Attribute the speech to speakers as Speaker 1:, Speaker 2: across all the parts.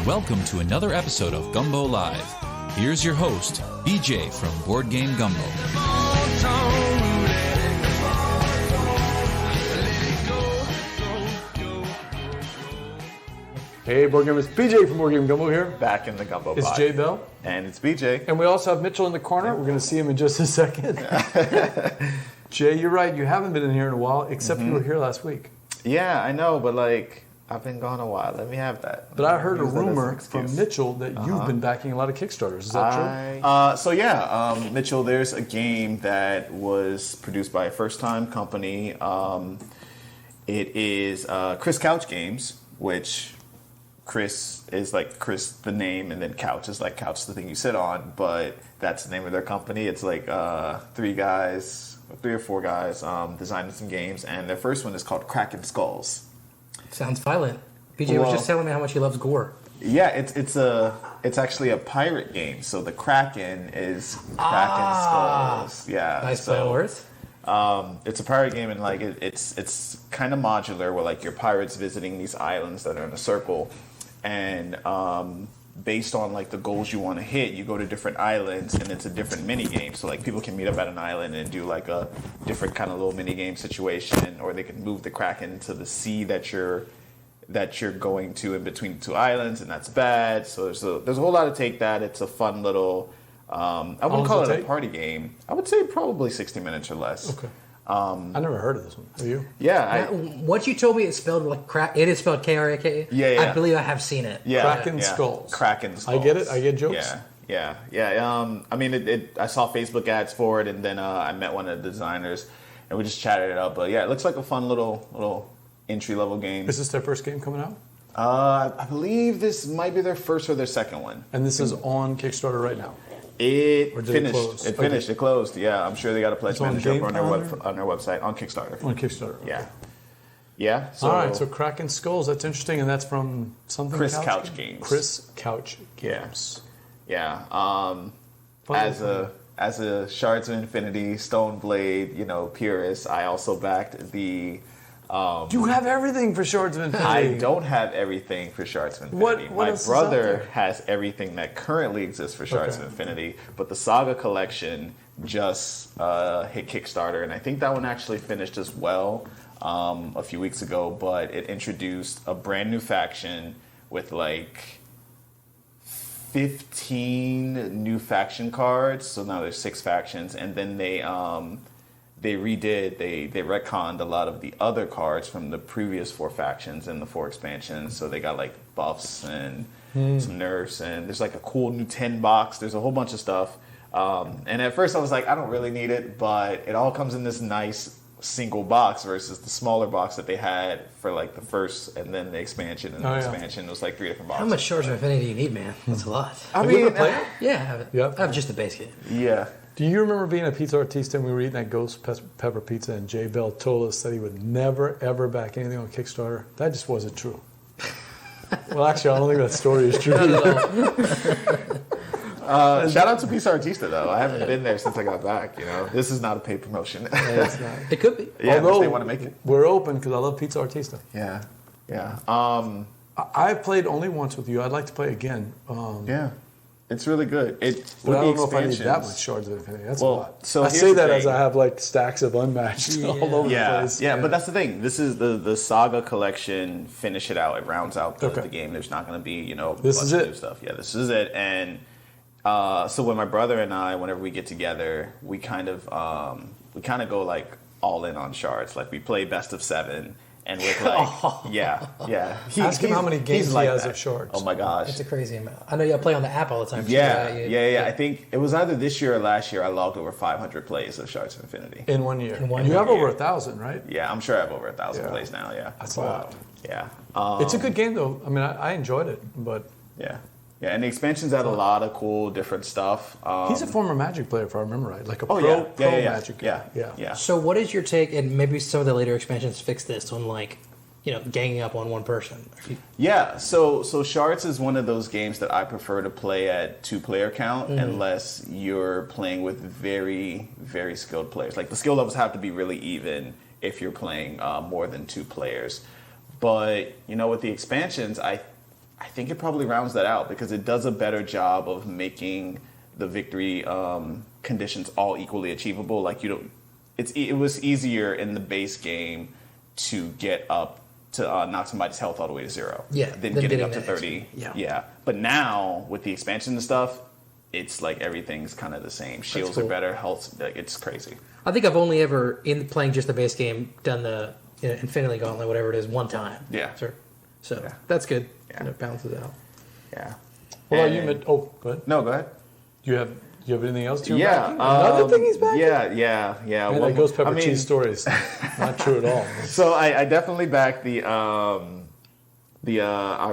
Speaker 1: and welcome to another episode of Gumbo Live. Here's your host, BJ from Board Game Gumbo.
Speaker 2: Hey, Board Gamers, BJ from Board Game Gumbo here.
Speaker 3: Back in the Gumbo Pot.
Speaker 2: It's Jay Bell.
Speaker 3: And it's BJ.
Speaker 2: And we also have Mitchell in the corner. We're going to see him in just a second. Jay, you're right. You haven't been in here in a while, except you were here last week.
Speaker 3: Yeah, I know, but I've been gone a while. Let me have that.
Speaker 2: But I heard a rumor from Mitchell that you've been backing a lot of Kickstarters. Is that
Speaker 3: true? Mitchell, there's a game that was produced by a first-time company. It is Chris Couch Games, which Chris is like Chris the name, and then Couch is like Couch the thing you sit on, but that's the name of their company. It's like three or four guys designing some games, and their first one is called Kraken Skulls.
Speaker 4: Sounds violent. BJ was just telling me how much he loves gore.
Speaker 3: Yeah, it's actually a pirate game. So the Kraken is Kraken Skulls. Yeah,
Speaker 4: nice play on words.
Speaker 3: It's a pirate game, and it's kind of modular, where you're pirates visiting these islands that are in a circle, and based on the goals you want to hit, you go to different islands, and it's a different mini game. So people can meet up at an island and do a different kind of little mini game situation, or they can move the Kraken to the sea that you're going to in between the two islands, and that's bad. So there's a whole lot to take that. It's a fun little. I wouldn't call it a party game. I would say probably 60 minutes or less.
Speaker 2: Okay. I never heard of this one. Have you?
Speaker 3: Yeah.
Speaker 4: What you told me, it's spelled like crack. It is spelled K-R-A-K.
Speaker 3: Yeah.
Speaker 4: I believe I have seen it.
Speaker 3: Yeah.
Speaker 2: Kraken Skulls.
Speaker 3: Kraken Skulls.
Speaker 2: I get it. I get jokes.
Speaker 3: Yeah. I mean, I saw Facebook ads for it, and then I met one of the designers, and we just chatted it up. But yeah, it looks like a fun little entry-level game.
Speaker 2: Is this their first game coming out?
Speaker 3: I believe this might be their first or their second one.
Speaker 2: And this is on Kickstarter right now?
Speaker 3: It finished.
Speaker 2: It
Speaker 3: finished. It closed. Yeah, I'm sure they got a pledge manager on their website on Kickstarter.
Speaker 2: On Kickstarter.
Speaker 3: Yeah. So,
Speaker 2: all right. So Kraken Skulls. That's interesting, and that's from something.
Speaker 3: Chris Couch Games.
Speaker 2: Chris Couch Games.
Speaker 3: Yeah. As a Shards of Infinity Stoneblade, purist, I also backed the.
Speaker 2: You have everything for Shards of Infinity.
Speaker 3: I don't have everything for Shards of Infinity.
Speaker 2: What
Speaker 3: My brother has everything that currently exists for Shards of Infinity, but the Saga collection just hit Kickstarter, and I think that one actually finished as well a few weeks ago, but it introduced a brand new faction with 15 new faction cards, so now there's 6 factions, and then they retconned a lot of the other cards from the previous 4 factions and the 4 expansions. So they got buffs and some nerfs, and there's a cool new 10 box. There's a whole bunch of stuff. And at first I was like, I don't really need it, but it all comes in this nice single box versus the smaller box that they had for the first and then the expansion. And the expansion was 3 different boxes.
Speaker 4: How much Shards of Infinity do you need, man? That's a lot.
Speaker 2: Have you ever played it?
Speaker 4: Yeah, I have it.
Speaker 2: Yep.
Speaker 4: I have just the base kit.
Speaker 3: Yeah.
Speaker 2: Do you remember being a pizza artista and we were eating that ghost pepper pizza and Jay Bell told us that he would never, ever back anything on Kickstarter? That just wasn't true. Well, actually, I don't think that story is true.
Speaker 3: Shout out to Pizza Artista, though. I haven't been there since I got back. This is not a paid promotion.
Speaker 2: It's not.
Speaker 4: It could be.
Speaker 3: Yeah,
Speaker 2: although
Speaker 3: if they want to make it.
Speaker 2: We're open because I love Pizza Artista.
Speaker 3: Yeah.
Speaker 2: I've played only once with you. I'd like to play again.
Speaker 3: Yeah. It's really good.
Speaker 2: But I don't know if I need that much Shards of Infinity. That's a lot.
Speaker 3: So
Speaker 2: I say that as I have stacks of unmatched all over the place.
Speaker 3: Yeah, but that's the thing. This is the Saga collection. Finish it out. It rounds out the game. There's not going to be
Speaker 2: this is
Speaker 3: bunch of new stuff. Yeah, this is it. And so when my brother and I, whenever we get together, we kind of go all in on Shards. We play best of 7. And with yeah.
Speaker 2: Ask him how many games he has of Shards.
Speaker 3: Oh my gosh,
Speaker 4: it's a crazy amount. I know you play on the app all the time.
Speaker 3: Yeah. I think it was either this year or last year I logged over 500 plays of Shards of Infinity.
Speaker 2: In 1 year. You have over 1,000, right?
Speaker 3: Yeah, I'm sure I have over 1,000 plays now, yeah.
Speaker 2: That's a lot.
Speaker 3: Yeah.
Speaker 2: It's a good game, though. I mean, I enjoyed it, but...
Speaker 3: Yeah, and the expansions add a lot of cool, different stuff.
Speaker 2: He's a former Magic player, if I remember right. Pro Magic.
Speaker 3: Yeah.
Speaker 4: So what is your take, and maybe some of the later expansions fix this, on ganging up on one person?
Speaker 3: Yeah, so Shards is one of those games that I prefer to play at 2-player count unless you're playing with very, very skilled players. The skill levels have to be really even if you're playing more than 2 players. But, with the expansions, I I think it probably rounds that out because it does a better job of making the victory conditions all equally achievable. Like it was easier in the base game to get up to knock somebody's health all the way to 0.
Speaker 4: Yeah,
Speaker 3: than
Speaker 4: than
Speaker 3: getting up to
Speaker 4: that
Speaker 3: 30.
Speaker 4: XP.
Speaker 3: Yeah. But now with the expansion and stuff, it's like everything's kind of the same. Shields
Speaker 4: cool.
Speaker 3: are better, health. Like, it's crazy.
Speaker 4: I think I've only ever, in playing just the base game, done the Infinity Gauntlet, whatever it is, one time.
Speaker 3: Yeah.
Speaker 4: So that's good.
Speaker 3: Yeah.
Speaker 4: And it balances out.
Speaker 3: Yeah.
Speaker 2: Well,
Speaker 3: And-
Speaker 2: you meant. Oh, go ahead.
Speaker 3: No, go ahead.
Speaker 2: Do you have anything else? To
Speaker 3: Yeah.
Speaker 2: Another thing he's back.
Speaker 3: Yeah.
Speaker 2: Man, that ghost pepper cheese story is not true at all.
Speaker 3: So I definitely backed the Our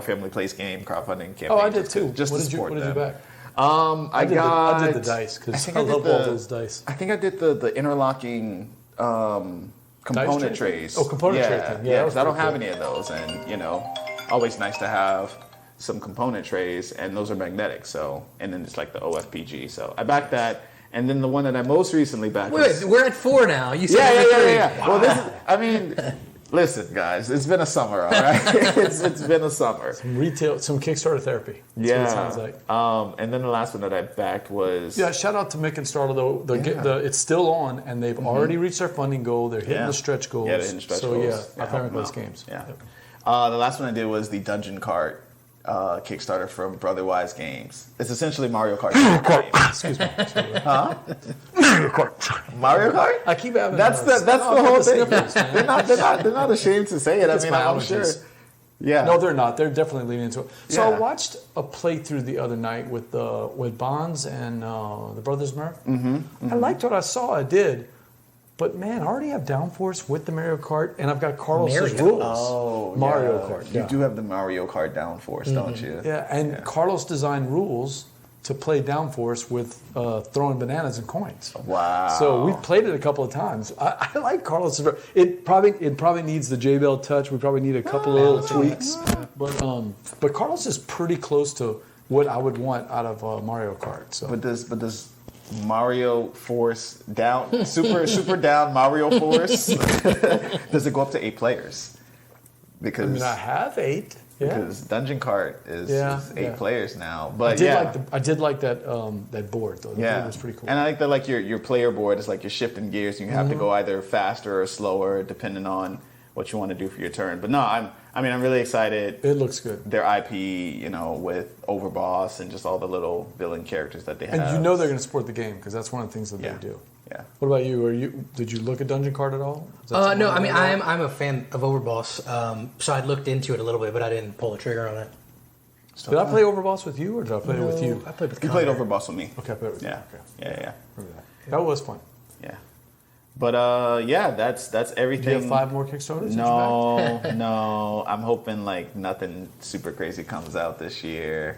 Speaker 3: Family Plays game crowdfunding campaign.
Speaker 2: Oh, I did too.
Speaker 3: Just
Speaker 2: what
Speaker 3: to
Speaker 2: did
Speaker 3: support
Speaker 2: you
Speaker 3: them.
Speaker 2: back?
Speaker 3: I
Speaker 2: did the dice because I love all those dice.
Speaker 3: I think I did the interlocking component
Speaker 2: tray?
Speaker 3: trays.
Speaker 2: Oh, component tray thing. Yeah, that was
Speaker 3: because I don't
Speaker 2: pretty
Speaker 3: have
Speaker 2: cool.
Speaker 3: any of those, and always nice to have some component trays, and those are magnetic. So, and then it's like the OFPG. So I backed that, and then the one that I most recently backed.
Speaker 4: Wait, we're at 4 now. You said
Speaker 3: Yeah. Well, this is. I mean, listen, guys, it's been a summer, all right. it's been a summer.
Speaker 2: Some Kickstarter therapy. That's what it sounds like.
Speaker 3: And then the last one that I backed was.
Speaker 2: Yeah, shout out to Mick and Starla though. It's still on, and they've already reached their funding goal. They're hitting the stretch goals.
Speaker 3: Yeah, they're hitting stretch
Speaker 2: so
Speaker 3: goals.
Speaker 2: yeah, Our Family Plays games.
Speaker 3: Yeah.
Speaker 2: Yep.
Speaker 3: The last one I did was the Dungeon Kart Kickstarter from Brotherwise Games. It's essentially Mario Kart.
Speaker 2: Excuse me.
Speaker 3: Mario Kart?
Speaker 2: I keep having
Speaker 3: That's
Speaker 2: those.
Speaker 3: the whole thing.
Speaker 2: Sniffles, man.
Speaker 3: They're not ashamed to say it. I
Speaker 2: It's
Speaker 3: mean,
Speaker 2: my
Speaker 3: I'm sure.
Speaker 2: allergies.
Speaker 3: Yeah.
Speaker 2: No, they're not. They're definitely leaning into it. So I
Speaker 3: Yeah.
Speaker 2: watched a playthrough the other night with Bonds and the Brothers Murph. I liked what I saw. I did. But man, I already have downforce with the Mario Kart, and I've got Carlos's
Speaker 4: Mario.
Speaker 2: rules.
Speaker 3: Oh,
Speaker 2: Mario
Speaker 3: yeah.
Speaker 2: Kart.
Speaker 3: You
Speaker 2: Yeah.
Speaker 3: do have the Mario Kart downforce, don't you?
Speaker 2: Yeah, and Carlos designed rules to play downforce with throwing bananas and coins.
Speaker 3: Wow.
Speaker 2: So we've played it a couple of times. I like Carlos. It probably needs the J-Bell touch. We probably need a couple of little tweaks. But Carlos is pretty close to what I would want out of Mario Kart. So.
Speaker 3: But does Mario Force down super down Mario Force? Does it go up to 8 players? Because
Speaker 2: I have 8. Yeah.
Speaker 3: Because Dungeon Kart is 8 players now. But
Speaker 2: I did like that that board though. The board was pretty cool.
Speaker 3: And I like that like your player board is like you're shifting gears. You have to go either faster or slower depending on what you want to do for your turn. But no, I'm really excited.
Speaker 2: It looks good.
Speaker 3: Their IP, with Overboss and just all the little villain characters that they have.
Speaker 2: And they're going to support the game because that's one of the things that they do.
Speaker 3: Yeah.
Speaker 2: What about you? Did you look at Dungeon Kart at all?
Speaker 4: No, I mean I'm a fan of Overboss, so I looked into it a little bit, but I didn't pull the trigger on it.
Speaker 2: Did I play Overboss with you, or did I play it with you?
Speaker 4: I played with
Speaker 3: You
Speaker 4: Connor.
Speaker 3: played Overboss with me.
Speaker 2: Okay, I played with you.
Speaker 3: Yeah.
Speaker 2: Okay.
Speaker 3: Yeah.
Speaker 2: Remember that. That was fun.
Speaker 3: Yeah. But that's everything.
Speaker 2: Do you have 5 more Kickstarters? that you backed?
Speaker 3: No. I'm hoping like nothing super crazy comes out this year,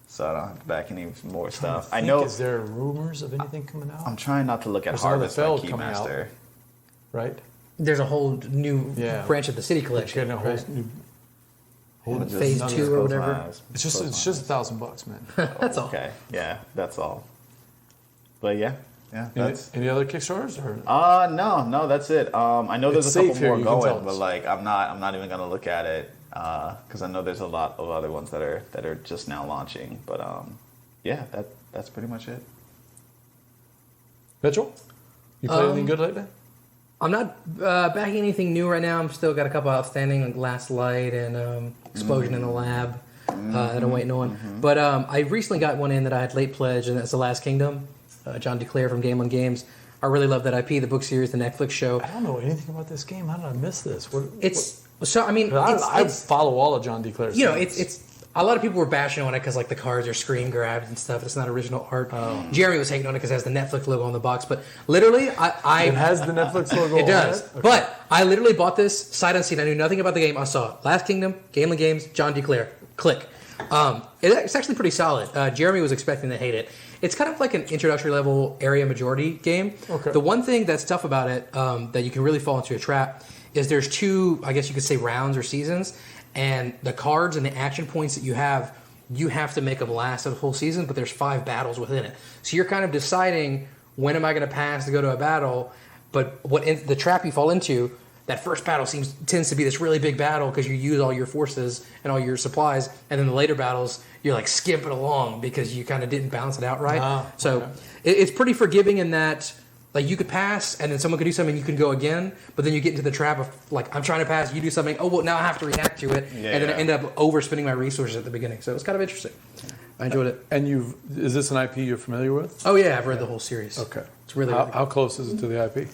Speaker 3: so I don't have to back any more stuff. I know.
Speaker 2: Is there rumors of anything coming out?
Speaker 3: I'm trying not to look at
Speaker 2: There's another
Speaker 3: Harvest by
Speaker 2: Feld coming out.
Speaker 3: Keymaster.
Speaker 2: Right?
Speaker 4: There's a whole new
Speaker 2: Yeah.
Speaker 4: branch of the city collection.
Speaker 2: Getting a whole
Speaker 4: right?
Speaker 2: new.
Speaker 3: Just
Speaker 4: Phase
Speaker 3: close
Speaker 4: 2 or
Speaker 3: my
Speaker 4: whatever.
Speaker 3: eyes.
Speaker 2: It's just $1,000, man.
Speaker 4: That's all.
Speaker 3: Okay. Yeah, that's all. But yeah. That's.
Speaker 2: Any other Kickstarters? Or?
Speaker 3: No, that's it. I know there's
Speaker 2: It's
Speaker 3: a couple
Speaker 2: safe here,
Speaker 3: more
Speaker 2: you can tell
Speaker 3: going,
Speaker 2: us.
Speaker 3: but like I'm not even gonna look at it because I know there's a lot of other ones that are just now launching. But that's pretty much it.
Speaker 2: Mitchell? You played anything good lately?
Speaker 4: I'm not backing anything new right now. I'm still got a couple outstanding, like Last Light and Explosion in the Lab that I'm waiting on. But I recently got one in that I had late pledge, and that's The Last Kingdom. John Clair from Game Games. I really love that IP, the book series, the Netflix show.
Speaker 2: I don't know anything about this game. How did I miss this?
Speaker 4: I
Speaker 2: follow all of John DeClare's.
Speaker 4: it's a lot of people were bashing on it because like the cards are screen grabbed and stuff. It's not original art. Jeremy was hating on it because it has the Netflix logo on the box. But literally,
Speaker 2: It has the Netflix logo.
Speaker 4: it does.
Speaker 2: On it? Okay.
Speaker 4: But I literally bought this sight unseen. I knew nothing about the game. I saw Last Kingdom, Game Games, John DeClaire. Click. It's actually pretty solid. Jeremy was expecting to hate it. It's kind of like an introductory level area majority game.
Speaker 2: Okay.
Speaker 4: The one thing that's tough about it that you can really fall into a trap is there's 2, I guess you could say, rounds or seasons, and the cards and the action points that you have to make them last the whole season, but there's 5 battles within it. So you're kind of deciding when am I going to pass to go to a battle, but the trap you fall into, that first battle tends to be this really big battle because you use all your forces and all your supplies, and then the later battles you're like skipping along because you kind of didn't balance it out right. So it's pretty forgiving in that like you could pass and then someone could do something, you can go again, but then you get into the trap of like I'm trying to pass, you do something, oh well now I have to react to it, and then I end up overspending my resources at the beginning. So it's kind of interesting. I enjoyed it.
Speaker 2: And is this an IP you're familiar with?
Speaker 4: Oh yeah, I've read the whole series.
Speaker 2: Okay.
Speaker 4: It's really
Speaker 2: how close is it to the IP?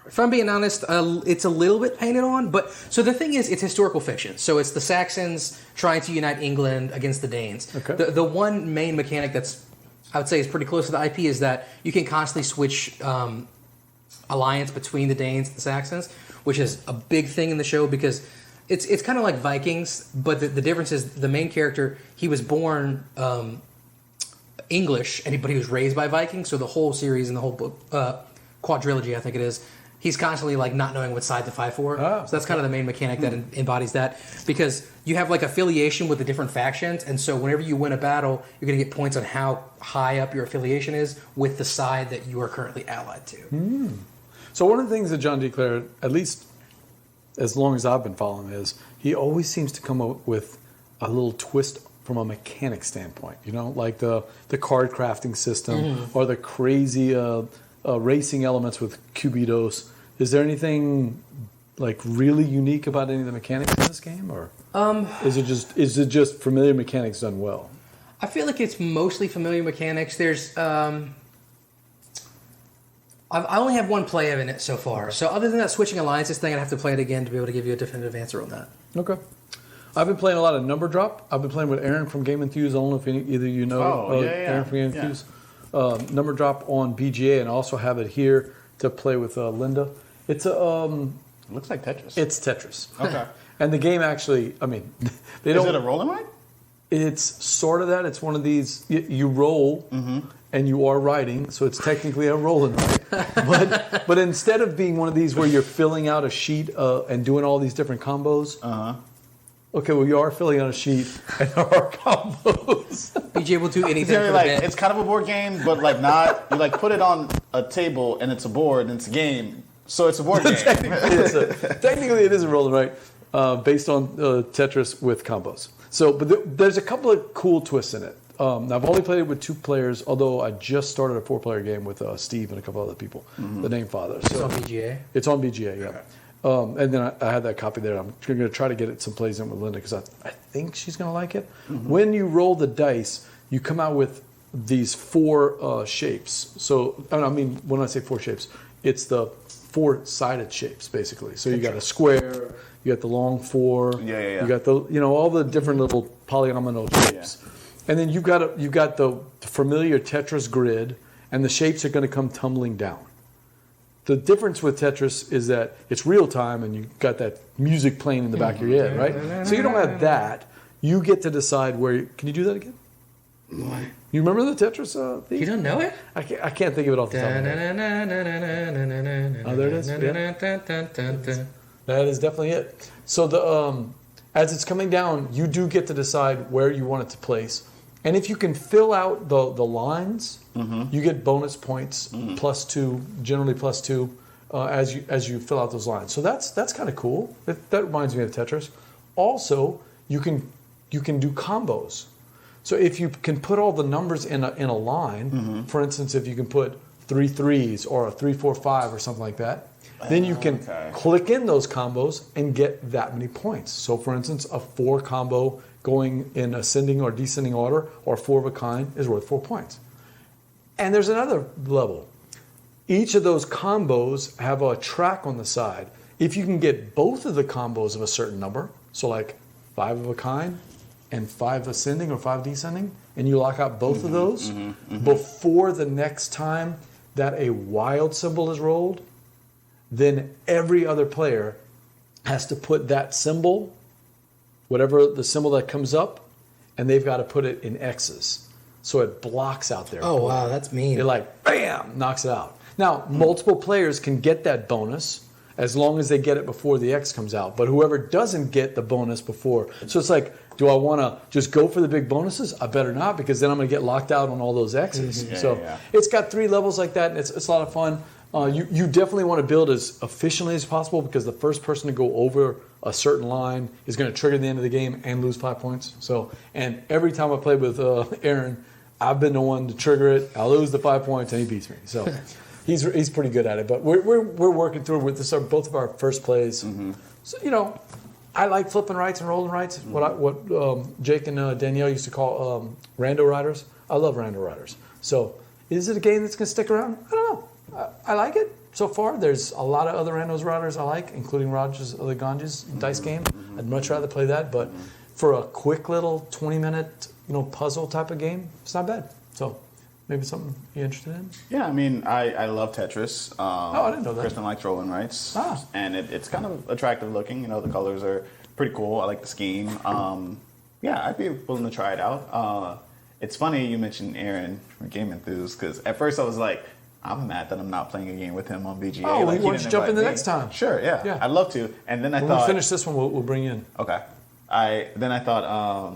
Speaker 4: If I'm being honest, it's a little bit painted on, but so the thing is, it's historical fiction. So it's the Saxons trying to unite England against the Danes.
Speaker 2: Okay.
Speaker 4: The one main mechanic that's, I would say, is pretty close to the IP is that you can constantly switch alliance between the Danes and the Saxons, which is a big thing in the show because it's kind of like Vikings, but the difference is the main character, he was born English, but he was raised by Vikings. So the whole series and the whole book, quadrilogy, I think it is. He's constantly like not knowing what side to fight for. So that's kind of the main mechanic that embodies that, because you have like affiliation with the different factions, and so whenever you win a battle, you're going to get points on how high up your affiliation is with the side that you are currently allied to.
Speaker 2: So one of the things that John D. Clair, at least as long as I've been following, is he always seems to come up with a little twist from a mechanic standpoint. You know, like the card crafting system or the crazy racing elements with Cubitos. Is there anything like really unique about any of the mechanics in this game, or is it just familiar mechanics done well?
Speaker 4: I feel like it's mostly familiar mechanics. There's I only have one play in it so far. So other than that switching alliances thing, I'd have to play it again to be able to give you a definitive answer on that.
Speaker 2: Okay. I've been playing a lot of Number Drop. I've been playing with Aaron from Game Enthuse. I don't know if either you know Aaron from Game Enthuse. Number Drop on BGA, and I also have it here to play with Linda. It's a
Speaker 3: it looks like Tetris.
Speaker 2: It's Tetris.
Speaker 3: Okay.
Speaker 2: And the game actually, I mean, they don't.
Speaker 3: Is it a roll and write?
Speaker 2: It's sort of that. It's one of these. You roll, and you are writing, so it's technically a roll and write. but instead of being one of these where you're filling out a sheet and doing all these different combos. Okay, well, you are filling out a sheet, and there are combos.
Speaker 4: BJ will do anything.
Speaker 3: It's, like, it's kind of a board game, but like not. You like put it on a table, and it's a board, and it's a game. So it's a board game.
Speaker 2: Technically, it is a roll and write based on Tetris with combos. So, but there's a couple of cool twists in it. I've only played it with 2 players, although I just started a 4-player game with Steve and a couple other people, the Name Father. So
Speaker 4: it's on BGA?
Speaker 2: It's on BGA, yeah. Okay. And then I had that copy there. I'm going to try to get it some plays in with Linda because I think she's going to like it. When you roll the dice, you come out with these 4 shapes. So, I mean, when I say 4 shapes, it's the 4-sided shapes, basically. So you got a square, you got the long 4, you got the all the different little polynomial shapes, and then you've got the familiar Tetris grid, and the shapes are going to come tumbling down. The difference with Tetris is that it's real time, and you've got that music playing in the back of your head, right? So you don't have that. You get to decide where. Can you do that again?
Speaker 4: What?
Speaker 2: You remember the Tetris theme?
Speaker 4: You don't know it?
Speaker 2: I can't think of it off the top of my head. Oh, there it is. Yeah. That is definitely it. So as it's coming down, you do get to decide where you want it to place. And if you can fill out the lines, you get bonus points, +2, generally +2, as you fill out those lines. So that's kind of cool. That reminds me of Tetris. Also, you can do combos. So if you can put all the numbers in a line, for instance, if you can put 3 3s or a 3 4 5 or something like that, then you can click in those combos and get that many points. So for instance, a 4 combo going in ascending or descending order, or 4 of a kind, is worth 4 points. And there's another level. Each of those combos have a track on the side. If you can get both of the combos of a certain number, so like 5 of a kind, and 5 ascending or 5 descending, and you lock out both of those before the next time that a wild symbol is rolled, then every other player has to put that symbol, whatever the symbol that comes up, and they've got to put it in X's. So it blocks out their
Speaker 4: Oh, wow, that's mean.
Speaker 2: It like, bam, knocks it out. Now, multiple players can get that bonus as long as they get it before the X comes out. But whoever doesn't get the bonus before, so it's like, do I want to just go for the big bonuses? I better not, because then I'm going to get locked out on all those X's. It's got 3 levels like that, and it's a lot of fun. You definitely want to build as efficiently as possible because the first person to go over a certain line is going to trigger the end of the game and lose 5 points. So, and every time I play with Aaron, I've been the one to trigger it. I lose the 5 points and he beats me. So he's pretty good at it. But we're working through it. With this are both of our first plays. So I like flipping rights and rolling rights. What Jake and Danielle used to call rando riders. I love rando riders. So is it a game that's going to stick around? I don't know. I like it so far. There's a lot of other randos riders I like, including Rogers of the Ganges dice game. I'd much rather play that. But for a quick little 20-minute puzzle type of game, it's not bad. So maybe something you're interested in?
Speaker 3: Yeah, I mean, I love Tetris.
Speaker 2: I didn't know that.
Speaker 3: Kristen likes rolling rights. And it's kind of attractive looking. The colors are pretty cool. I like the scheme. Yeah, I'd be willing to try it out. It's funny you mentioned Aaron from Game Enthuse, because at first I was like, I'm mad that I'm not playing a game with him on VGA.
Speaker 2: Oh, why don't you jump in the next time?
Speaker 3: Sure, yeah. I'd love to. And then
Speaker 2: when we finish this one, we'll bring you in.
Speaker 3: Okay. I thought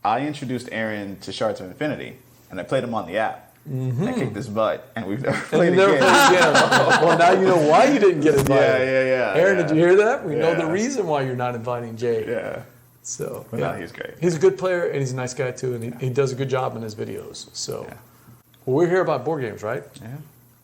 Speaker 3: I introduced Aaron to Shards of Infinity, and I played him on the app. I kicked his butt, and we've never played again.
Speaker 2: Well, now you know why you didn't get invited.
Speaker 3: Yeah.
Speaker 2: Aaron, did you hear that? We know the reason why you're not inviting Jay.
Speaker 3: Yeah.
Speaker 2: So,
Speaker 3: no, he's great.
Speaker 2: He's a good player, and he's a nice guy, too, and he does a good job in his videos. So, well, we're here about board games, right?
Speaker 3: Yeah.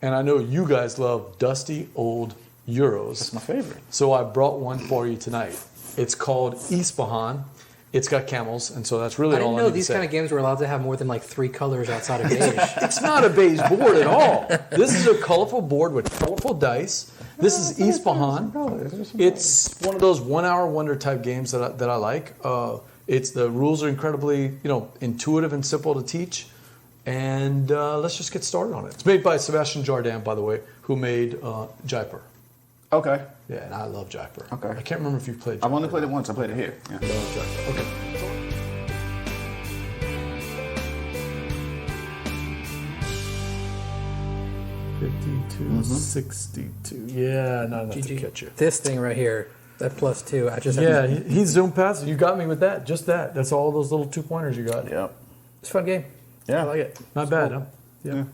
Speaker 2: And I know you guys love dusty old Euros.
Speaker 3: That's my favorite.
Speaker 2: So I brought one for you tonight. It's called Yspahan. It's got camels, and so that's really all I need to say.
Speaker 4: I didn't know these kind of games were allowed to have more than like 3 colors outside of beige.
Speaker 2: It's not a beige board at all. This is a colorful board with colorful dice. This is Yspahan. It's one of those 1 hour wonder type games that I like. The rules are incredibly intuitive and simple to teach. And let's just get started on it. It's made by Sebastian Jardin, by the way, who made Jaipur.
Speaker 3: Okay.
Speaker 2: Yeah, and I love Jaipur.
Speaker 3: Okay.
Speaker 2: I can't remember if you've played Jaipur.
Speaker 3: I've only played it once. I played it here. Yeah.
Speaker 2: I love Jaipur. Okay. Mm-hmm. 62. Yeah, not enough to catch you.
Speaker 4: This thing right here, that +2. I just
Speaker 2: he's zoom past. You got me with that. Just that. That's all those little 2 pointers you got.
Speaker 3: Yep.
Speaker 4: It's a fun game.
Speaker 3: Yeah.
Speaker 4: I like it.
Speaker 2: Not bad, huh? Yeah.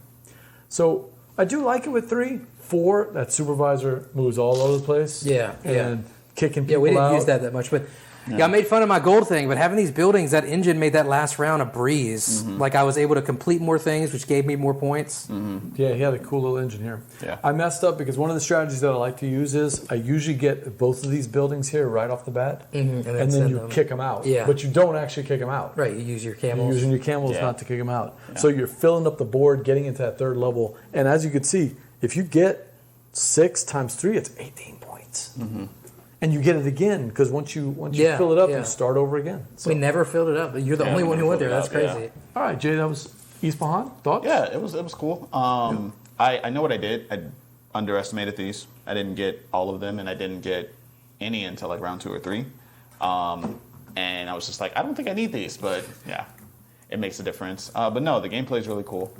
Speaker 2: So I do like it with 3. 4, that supervisor moves all over the place.
Speaker 4: Yeah.
Speaker 2: And kicking people out.
Speaker 4: Yeah, we didn't use that much, but I made fun of my gold thing, but having these buildings, that engine made that last round a breeze. Like I was able to complete more things, which gave me more points.
Speaker 2: Yeah, he had a cool little engine here.
Speaker 3: Yeah.
Speaker 2: I messed up because one of the strategies that I like to use is I usually get both of these buildings here right off the bat, and then you kick them out.
Speaker 4: Yeah.
Speaker 2: But you don't actually kick them out.
Speaker 4: Right, you use your camels.
Speaker 2: You're using your camels not to kick them out. Yeah. So you're filling up the board, getting into that 3rd level, and as you can see, if you get 6 times 3, it's 18 points. And you get it again because once you fill it up, you start over again. So.
Speaker 4: We never filled it up. You're the only one who went there. That's crazy.
Speaker 2: Yeah. All right, Jay, that was Yspahan. Thoughts?
Speaker 3: Yeah, it was cool. I know what I did. I underestimated these. I didn't get all of them, and I didn't get any until like round 2 or 3. And I was just like, I don't think I need these, but yeah, it makes a difference. But no, the gameplay is really cool.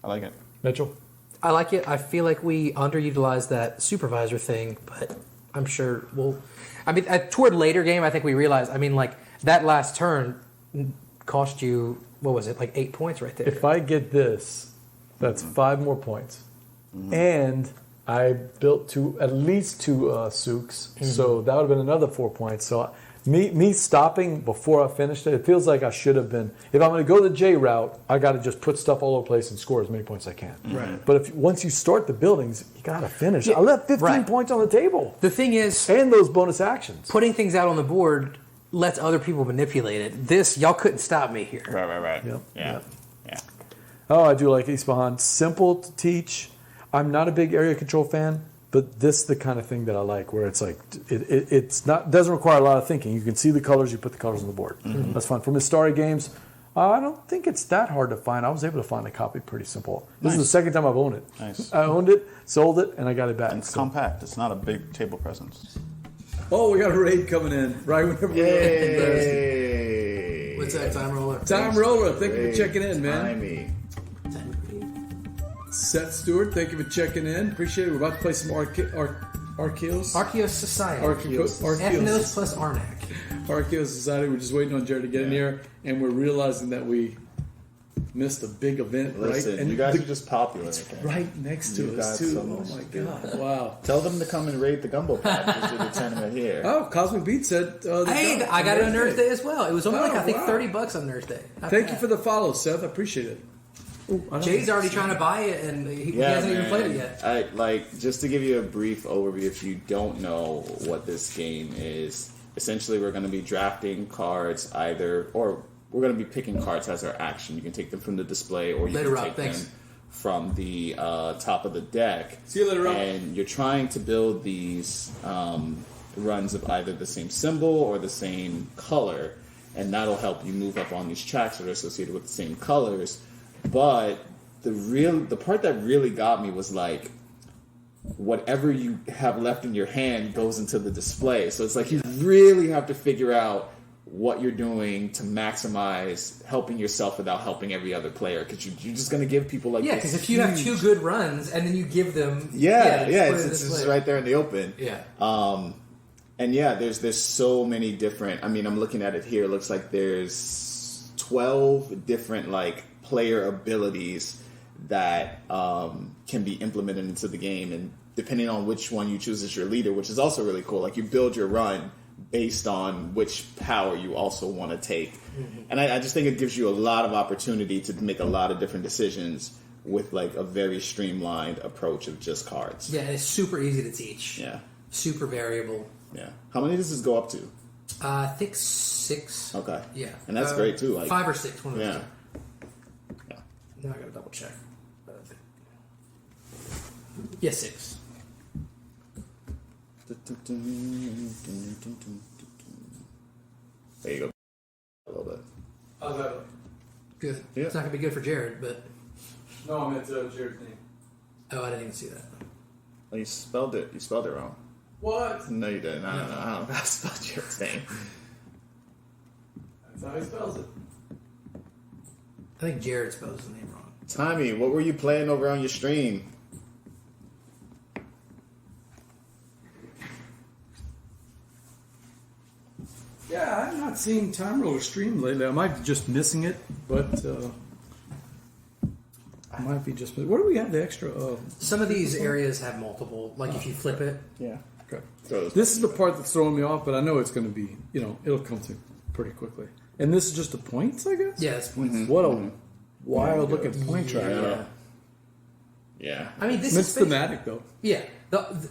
Speaker 3: I like it.
Speaker 2: Mitchell?
Speaker 4: I like it. I feel like we underutilized that supervisor thing, but I'm sure toward later game, I think we realized, like that last turn cost you, what was it, like 8 points right there.
Speaker 2: If I get this, that's 5 more points. And I built at least 2 souks, so that would have been another 4 points. So me stopping before I finished it feels like I should have been. If I'm going to go the J route, I got to just put stuff all over the place and score as many points as I can.
Speaker 4: Right.
Speaker 2: But once you start the buildings, you got to finish. I left 15 points on the table.
Speaker 4: The thing is,
Speaker 2: and those bonus actions.
Speaker 4: Putting things out on the board lets other people manipulate it. This, y'all couldn't stop me here.
Speaker 3: Right.
Speaker 2: Yep.
Speaker 3: Yeah.
Speaker 2: Oh, I do like Yspahan. Simple to teach. I'm not a big area control fan. But this is the kind of thing that I like, where it's like it's not doesn't require a lot of thinking. You can see the colors, you put the colors on the board. That's fun. From Mistari Games, I don't think it's that hard to find. I was able to find a copy pretty simple. This is the second time I've owned it.
Speaker 3: Nice.
Speaker 2: I owned it, sold it, and I got it back.
Speaker 3: And it's compact. It's not a big table presence.
Speaker 2: Oh, we got a raid coming in right whenever
Speaker 3: Yay!
Speaker 4: What's that, Time Roller?
Speaker 2: Time Roller, thank you for checking in, man.
Speaker 3: Timey.
Speaker 2: Seth Stewart, thank you for checking in. Appreciate it. We're about to play some Archeos.
Speaker 4: Archeos Society.
Speaker 2: Archeos.
Speaker 4: Ethnos plus Arnak.
Speaker 2: Archeos Society. We're just waiting on Jared to get in here, and we're realizing that we missed a big event,
Speaker 3: Listen,
Speaker 2: right? And
Speaker 3: you guys are just popular.
Speaker 2: right next to
Speaker 3: You
Speaker 2: us
Speaker 3: got
Speaker 2: too.
Speaker 3: so
Speaker 2: Oh
Speaker 3: much
Speaker 2: my
Speaker 3: to do.
Speaker 2: god! Wow.
Speaker 3: Tell them to come and raid the Gumbo Pot. Just do the tournament here.
Speaker 2: Oh, Cosmic Beat said.
Speaker 4: Hey, I got it on Nurse Day as well. It was only like I think
Speaker 2: wow.
Speaker 4: $30 on Nurse Day.
Speaker 2: Thank you for the follow, Seth. I appreciate it. Ooh, I don't
Speaker 4: Jay's
Speaker 2: know.
Speaker 4: already trying to buy it, and he hasn't even played it yet.
Speaker 3: I like just to give you a brief overview. If you don't know what this game is, essentially we're going to be drafting cards or we're going to be picking cards as our action. You can take them from the display, or you
Speaker 4: Later
Speaker 3: can
Speaker 4: up,
Speaker 3: take
Speaker 4: thanks.
Speaker 3: them from the top of the deck.
Speaker 2: See you later, Rob.
Speaker 3: And you're trying to build these runs of either the same symbol or the same color, and that'll help you move up on these tracks that are associated with the same colors. But the part that really got me was like, whatever you have left in your hand goes into the display. So it's like you really have to figure out what you're doing to maximize helping yourself without helping every other player, because you're just going to give people like
Speaker 4: Because if you have two good runs and then you give them
Speaker 3: it's right there in the open. And there's so many different, I mean, I'm looking at it here, it looks like there's 12 different like player abilities that can be implemented into the game, and depending on which one you choose as your leader, which is also really cool, like you build your run based on which power you also want to take. And I just think it gives you a lot of opportunity to make a lot of different decisions with like a very streamlined approach of just cards.
Speaker 4: Yeah, and it's super easy to teach.
Speaker 3: Yeah.
Speaker 4: Super variable.
Speaker 3: Yeah. How many does this go up to?
Speaker 4: I think 6.
Speaker 3: Okay.
Speaker 4: Yeah.
Speaker 3: And that's great too. Like
Speaker 4: 5 or 6. One of those.
Speaker 3: Yeah.
Speaker 4: Now I gotta double check. Yeah, 6.
Speaker 3: There you go. A little bit.
Speaker 2: How's that?
Speaker 4: Good.
Speaker 3: Yeah.
Speaker 4: It's not gonna be good for Jared, but
Speaker 2: No, I meant Jared's name.
Speaker 4: I didn't even see that.
Speaker 3: Oh, you spelled it. You spelled it wrong.
Speaker 2: What?
Speaker 3: No, you didn't. I don't know. I don't know how to spell your name.
Speaker 2: That's how he spells it.
Speaker 4: I think Jared spells his name wrong.
Speaker 3: Tommy, what were you playing over on your stream?
Speaker 2: Yeah, I'm not seeing Time Roller stream lately. I might be just missing it, but I might be just. Where do we have the extra?
Speaker 4: Some of these areas have multiple. Like if you flip it,
Speaker 3: Yeah.
Speaker 2: Okay.
Speaker 3: Throw those
Speaker 2: This is the part that's throwing me off, but I know it's going to be. It'll come through pretty quickly. And this is just the points, I guess.
Speaker 4: yeah, it's points.
Speaker 2: What a wild looking point track.
Speaker 3: Yeah. Yeah.
Speaker 4: I mean, this
Speaker 2: It's
Speaker 4: is
Speaker 2: thematic though.
Speaker 4: Yeah,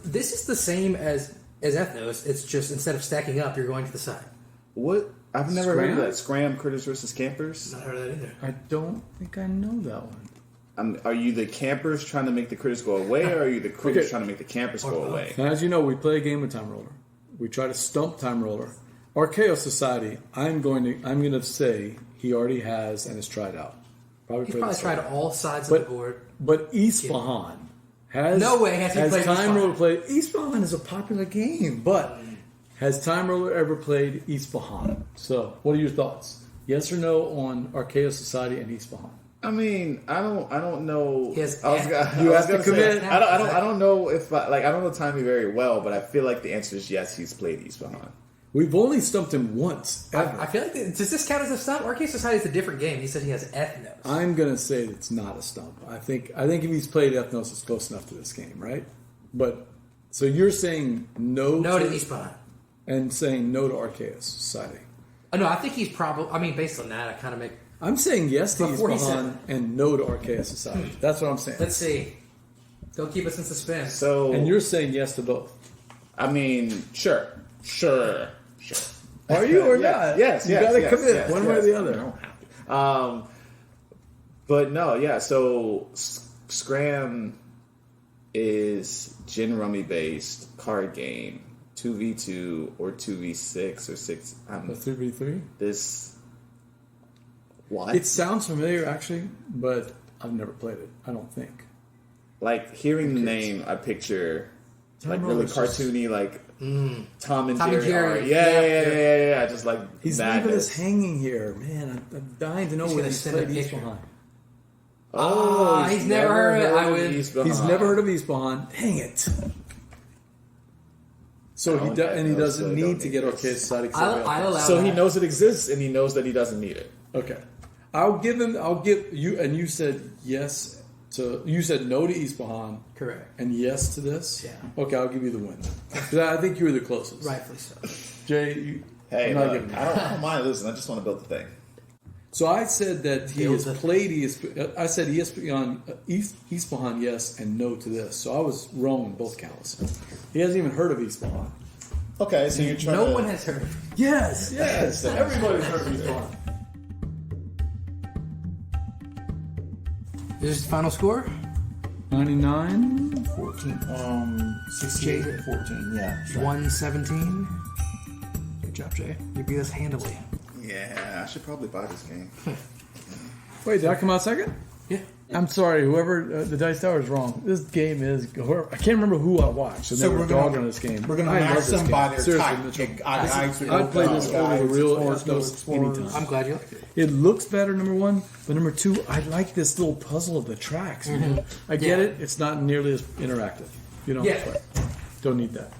Speaker 4: this is the same as Ethnos. It's just instead of stacking up, you're going to the side.
Speaker 3: What? I've never heard of
Speaker 2: Scram?
Speaker 3: that. Scram, Critters versus Campers.
Speaker 4: Not heard of that either.
Speaker 2: I don't think I know that one.
Speaker 3: Are you the campers trying to make the critters go away, or are you the critters
Speaker 2: Okay.
Speaker 3: trying to make the campers go away?
Speaker 2: Now, as you know, we play a game with Time Roller. We try to stump Time Roller. Archeos Society. I'm going to say he already has and has tried out.
Speaker 4: He's
Speaker 2: played
Speaker 4: probably
Speaker 2: the
Speaker 4: tried
Speaker 2: side.
Speaker 4: all sides
Speaker 2: But-
Speaker 4: of the board.
Speaker 2: But Yspahan has
Speaker 4: No way has he played
Speaker 2: Time
Speaker 4: Yspahan.
Speaker 2: Roller played. Yspahan is a popular game, but has Time Roller ever played Yspahan? So, what are your thoughts? Yes or no on Archeos Society and Yspahan?
Speaker 3: I mean, I don't know.
Speaker 4: He has
Speaker 3: I was
Speaker 4: F-
Speaker 3: gonna,
Speaker 2: You
Speaker 3: I was
Speaker 2: have to
Speaker 3: gonna
Speaker 2: commit.
Speaker 3: say, I don't know if I don't know Tommy very well, but I feel like the answer is yes. He's played Yspahan.
Speaker 2: We've only stumped him once ever.
Speaker 4: I feel like does this count as a stump? Arcade Society is a different game. He said he has Ethnos.
Speaker 2: I'm gonna say it's not a stump. I think if he's played Ethnos, it's close enough to this game, right? But so you're saying no
Speaker 4: to Yspahan.
Speaker 2: and saying no to Archeos Society.
Speaker 4: Oh, no, I think he's probably. I mean, based on that, I kind of make.
Speaker 2: I'm saying yes to
Speaker 4: Before he
Speaker 2: Yspahan
Speaker 4: said-
Speaker 2: and no to Archeos Society. That's what I'm saying.
Speaker 4: Let's see. Don't keep us in suspense.
Speaker 3: So,
Speaker 2: And you're saying yes to both.
Speaker 3: I mean, sure.
Speaker 2: Are you or
Speaker 3: Yes,
Speaker 2: not?
Speaker 3: yes,
Speaker 2: you
Speaker 3: yes,
Speaker 2: gotta
Speaker 3: yes,
Speaker 2: commit
Speaker 3: yes,
Speaker 2: one way or
Speaker 3: yes.
Speaker 2: the
Speaker 3: You
Speaker 2: other.
Speaker 3: don't have to. But no, yeah. So Scram is gin rummy based card game, 2v2 or 2v6 or 6.
Speaker 2: A 3v3.
Speaker 3: This what?
Speaker 2: It sounds familiar actually, but I've never played it. I don't think.
Speaker 3: like hearing the name, I picture like really
Speaker 2: Roller's just-
Speaker 3: cartoony, like Tom and
Speaker 4: Tom and
Speaker 3: Jerry.
Speaker 4: Jerry.
Speaker 3: are.
Speaker 4: Yeah,
Speaker 3: Yeah. Just like
Speaker 2: He's
Speaker 3: madness.
Speaker 2: leaving us hanging here, man. I'm dying to know
Speaker 4: He's
Speaker 2: where
Speaker 4: gonna
Speaker 2: he's
Speaker 4: send a
Speaker 2: played
Speaker 4: picture.
Speaker 2: Yspahan.
Speaker 3: Oh,
Speaker 4: he's never heard of it. I would-
Speaker 3: Yspahan.
Speaker 2: He's never heard of Yspahan. Dang it. So he
Speaker 3: Okay,
Speaker 2: doesn't
Speaker 3: so
Speaker 2: need
Speaker 3: don't
Speaker 2: to
Speaker 3: need
Speaker 2: get
Speaker 3: this.
Speaker 2: Arcade Society.
Speaker 4: I'll allow
Speaker 3: So
Speaker 4: that.
Speaker 3: he knows it exists and he knows that he doesn't need it.
Speaker 2: Okay. I'll give you, and you said yes to. You said no to Yspahan.
Speaker 4: Correct.
Speaker 2: And yes to this.
Speaker 4: Yeah.
Speaker 2: Okay, I'll give you the win. 'Cause I think you were the closest.
Speaker 4: Rightfully so.
Speaker 2: Jay,
Speaker 3: Hey,
Speaker 2: I'm not
Speaker 3: look,
Speaker 2: giving you.
Speaker 3: I don't mind losing. I just want to build the thing.
Speaker 2: So I said that he has played I said Yspahan yes and no to this. So I was wrong on both counts. He hasn't even heard of Yspahan.
Speaker 3: Okay, so you're trying to...
Speaker 4: No one has heard of it.
Speaker 2: Yes. Everybody's heard of Yspahan.
Speaker 4: This is the final score?
Speaker 2: 99.
Speaker 5: 14. 68 to 14. Yeah. That's right.
Speaker 4: 117. Good job, Jay. You beat us handily.
Speaker 3: Yeah, I should probably buy this game.
Speaker 2: Wait, did I come out second?
Speaker 4: Yeah.
Speaker 2: I'm sorry, whoever the Dice Tower is wrong. This game is. I can't remember who I watched, and they were dogging on this game.
Speaker 5: We're going to
Speaker 2: I love
Speaker 5: match
Speaker 2: this
Speaker 5: them by
Speaker 2: game.
Speaker 5: their
Speaker 2: Seriously,
Speaker 5: type.
Speaker 2: Mitchell. I'd play this over the real Ethnos anytime.
Speaker 4: I'm glad you liked it.
Speaker 2: It looks better, number one, but number two, I like this little puzzle of the tracks. Man. I get it; it's not nearly as interactive. You know, but don't need that.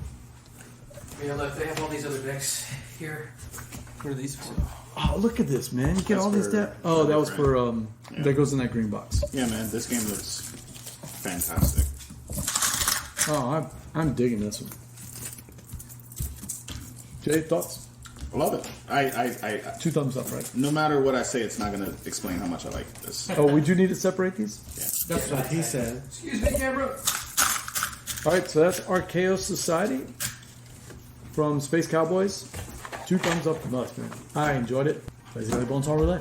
Speaker 4: Yeah, look, they have all these other decks here.
Speaker 2: What are these for? Oh, look at this, man! You get all these decks. Oh, that was for that goes in that green box.
Speaker 5: Yeah, man, this game looks fantastic.
Speaker 2: Oh, I'm digging this one. Jay, thoughts?
Speaker 5: I love it. I
Speaker 2: 2 thumbs up, right?
Speaker 5: no matter what I say, it's not going to explain how much I like this.
Speaker 2: Oh, we do need to separate these?
Speaker 5: Yeah.
Speaker 6: That's what he said.
Speaker 4: Excuse me, camera.
Speaker 2: All right, so that's Archeos Society from Space Cowboys. 2 thumbs up from us, man. I enjoyed it. Laissez, Bones, Relay.